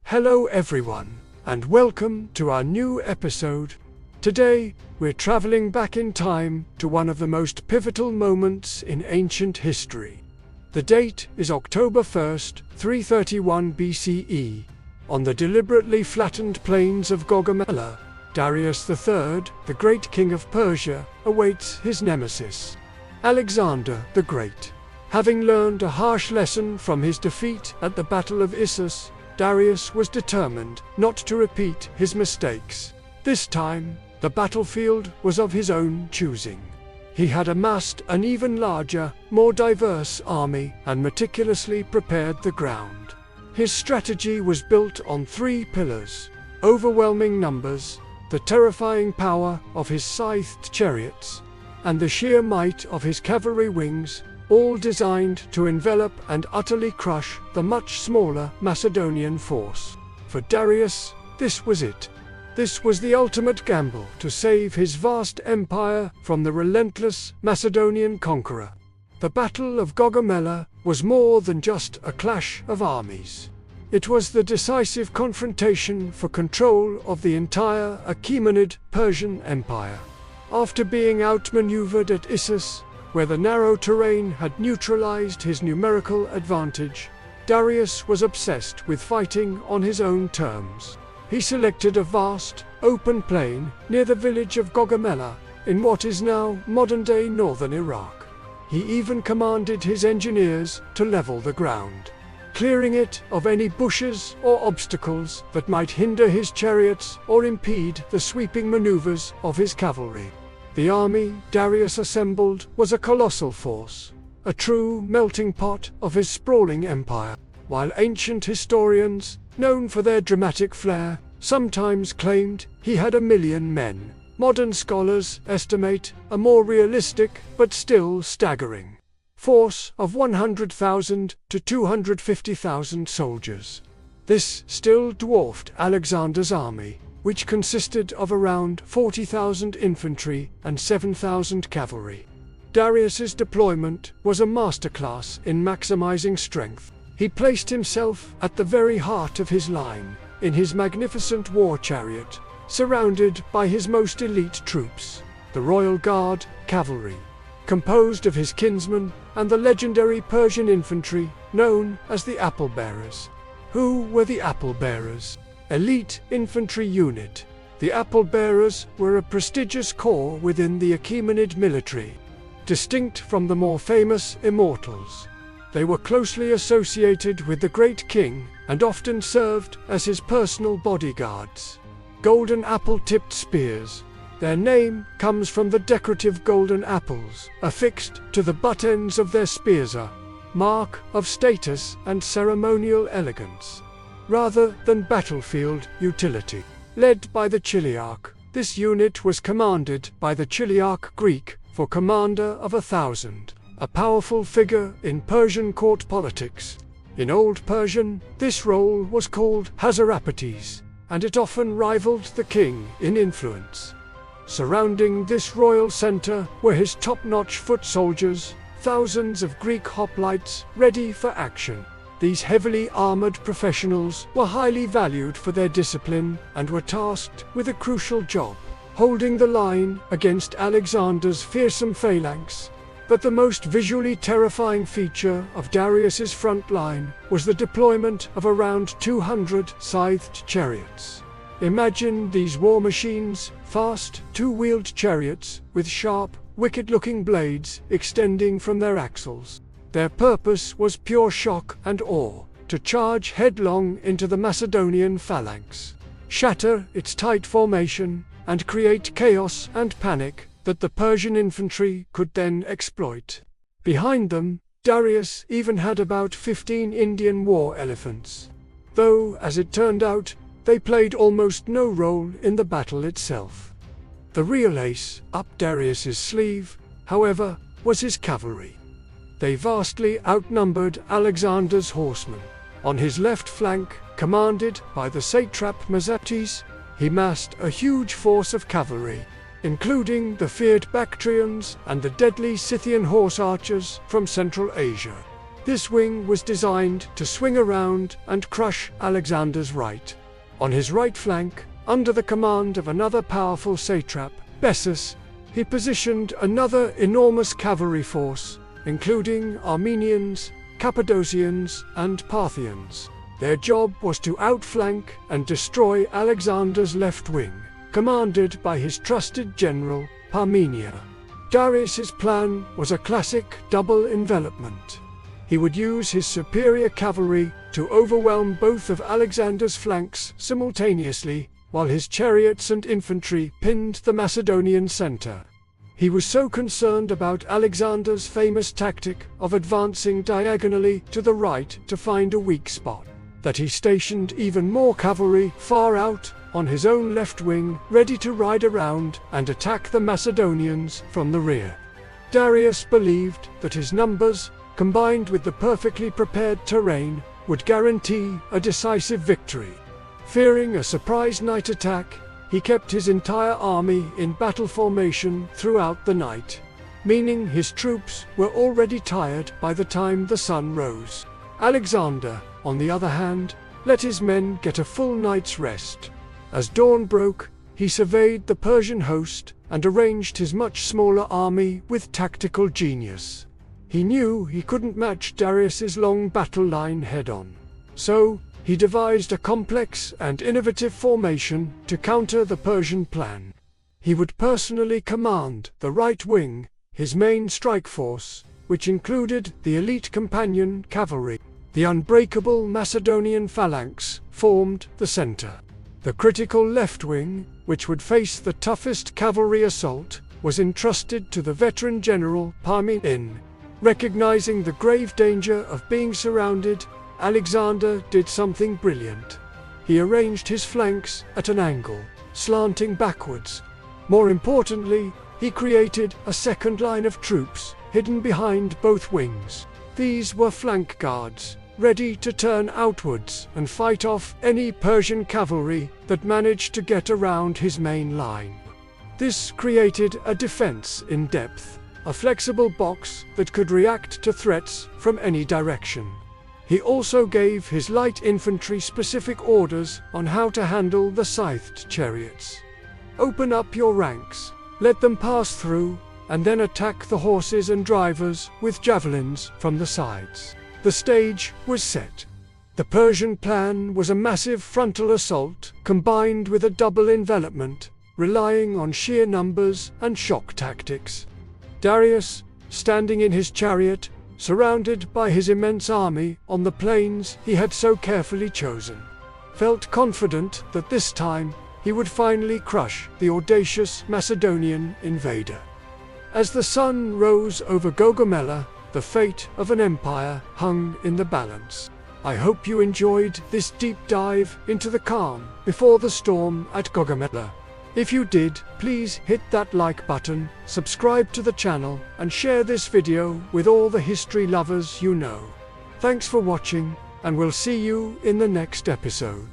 Hello everyone, and welcome to our new episode. Today, we're traveling back in time to one of the most pivotal moments in ancient history. The date is October 1st, 331 BCE. On the deliberately flattened plains of Gaugamela, Darius III, the Great King of Persia, awaits his nemesis, Alexander the Great. Having learned a harsh lesson from his defeat at the Battle of Issus, Darius was determined not to repeat his mistakes. This time, the battlefield was of his own choosing. He had amassed an even larger, more diverse army and meticulously prepared the ground. His strategy was built on three pillars: overwhelming numbers, the terrifying power of his scythed chariots, and the sheer might of his cavalry wings, all designed to envelop and utterly crush the much smaller Macedonian force. For Darius, this was it. This was the ultimate gamble to save his vast empire from the relentless Macedonian conqueror. The Battle of Gaugamela was more than just a clash of armies. It was the decisive confrontation for control of the entire Achaemenid Persian Empire. After being outmaneuvered at Issus, where the narrow terrain had neutralized his numerical advantage, Darius was obsessed with fighting on his own terms. He selected a vast, open plain near the village of Gaugamela, in what is now modern-day northern Iraq. He even commanded his engineers to level the ground, clearing it of any bushes or obstacles that might hinder his chariots or impede the sweeping maneuvers of his cavalry. The army Darius assembled was a colossal force, a true melting pot of his sprawling empire. While ancient historians, known for their dramatic flair, sometimes claimed he had 1,000,000 men, modern scholars estimate a more realistic, but still staggering, force of 100,000 to 250,000 soldiers. This still dwarfed Alexander's army, which consisted of around 40,000 infantry and 7,000 cavalry. Darius's deployment was a masterclass in maximizing strength. He placed himself at the very heart of his line, in his magnificent war chariot, surrounded by his most elite troops, the Royal Guard cavalry, composed of his kinsmen and the legendary Persian infantry known as the Apple Bearers. Who were the Apple Bearers? Elite infantry unit. The Apple Bearers were a prestigious corps within the Achaemenid military, distinct from the more famous Immortals. They were closely associated with the Great King and often served as his personal bodyguards. Golden apple-tipped spears. Their name comes from the decorative golden apples affixed to the butt ends of their spears, a mark of status and ceremonial elegance, rather than battlefield utility. Led by the Chiliarch, this unit was commanded by the Chiliarch Greek, for commander of 1,000, a powerful figure in Persian court politics. In Old Persian, this role was called Hazarapates, and it often rivaled the king in influence. Surrounding this royal center were his top-notch foot soldiers, thousands of Greek hoplites ready for action. These heavily armored professionals were highly valued for their discipline and were tasked with a crucial job, holding the line against Alexander's fearsome phalanx. But the most visually terrifying feature of Darius's front line was the deployment of around 200 scythed chariots. Imagine these war machines, fast, two-wheeled chariots with sharp, wicked-looking blades extending from their axles. Their purpose was pure shock and awe, to charge headlong into the Macedonian phalanx, shatter its tight formation, and create chaos and panic that the Persian infantry could then exploit. Behind them, Darius even had about 15 Indian war elephants, though, as it turned out, they played almost no role in the battle itself. The real ace up Darius's sleeve, however, was his cavalry. They vastly outnumbered Alexander's horsemen. On his left flank, commanded by the satrap Macedonian, he massed a huge force of cavalry, including the feared Bactrians and the deadly Scythian horse archers from Central Asia. This wing was designed to swing around and crush Alexander's right. On his right flank, under the command of another powerful satrap, Bessus, he positioned another enormous cavalry force, including Armenians, Cappadocians, and Parthians. Their job was to outflank and destroy Alexander's left wing, commanded by his trusted general, Parmenia. Darius's plan was a classic double envelopment. He would use his superior cavalry to overwhelm both of Alexander's flanks simultaneously, while his chariots and infantry pinned the Macedonian center. He was so concerned about Alexander's famous tactic of advancing diagonally to the right to find a weak spot, that he stationed even more cavalry far out on his own left wing, ready to ride around and attack the Macedonians from the rear. Darius believed that his numbers, combined with the perfectly prepared terrain, would guarantee a decisive victory. Fearing a surprise night attack, he kept his entire army in battle formation throughout the night, meaning his troops were already tired by the time the sun rose. Alexander, on the other hand, let his men get a full night's rest. As dawn broke, he surveyed the Persian host and arranged his much smaller army with tactical genius. He knew he couldn't match Darius's long battle line head-on. So, he devised a complex and innovative formation to counter the Persian plan. He would personally command the right wing, his main strike force, which included the elite companion cavalry. The unbreakable Macedonian phalanx formed the center. The critical left wing, which would face the toughest cavalry assault, was entrusted to the veteran general Parmenion. Recognizing the grave danger of being surrounded, Alexander did something brilliant. He arranged his flanks at an angle, slanting backwards. More importantly, he created a second line of troops, hidden behind both wings. These were flank guards, ready to turn outwards and fight off any Persian cavalry that managed to get around his main line. This created a defense in depth, a flexible box that could react to threats from any direction. He also gave his light infantry specific orders on how to handle the scythed chariots. Open up your ranks, let them pass through, and then attack the horses and drivers with javelins from the sides. The stage was set. The Persian plan was a massive frontal assault combined with a double envelopment, relying on sheer numbers and shock tactics. Darius, standing in his chariot, surrounded by his immense army on the plains he had so carefully chosen, felt confident that this time he would finally crush the audacious Macedonian invader. As the sun rose over Gaugamela, the fate of an empire hung in the balance. I hope you enjoyed this deep dive into the calm before the storm at Gaugamela. If you did, please hit that like button, subscribe to the channel, and share this video with all the history lovers you know. Thanks for watching, and we'll see you in the next episode.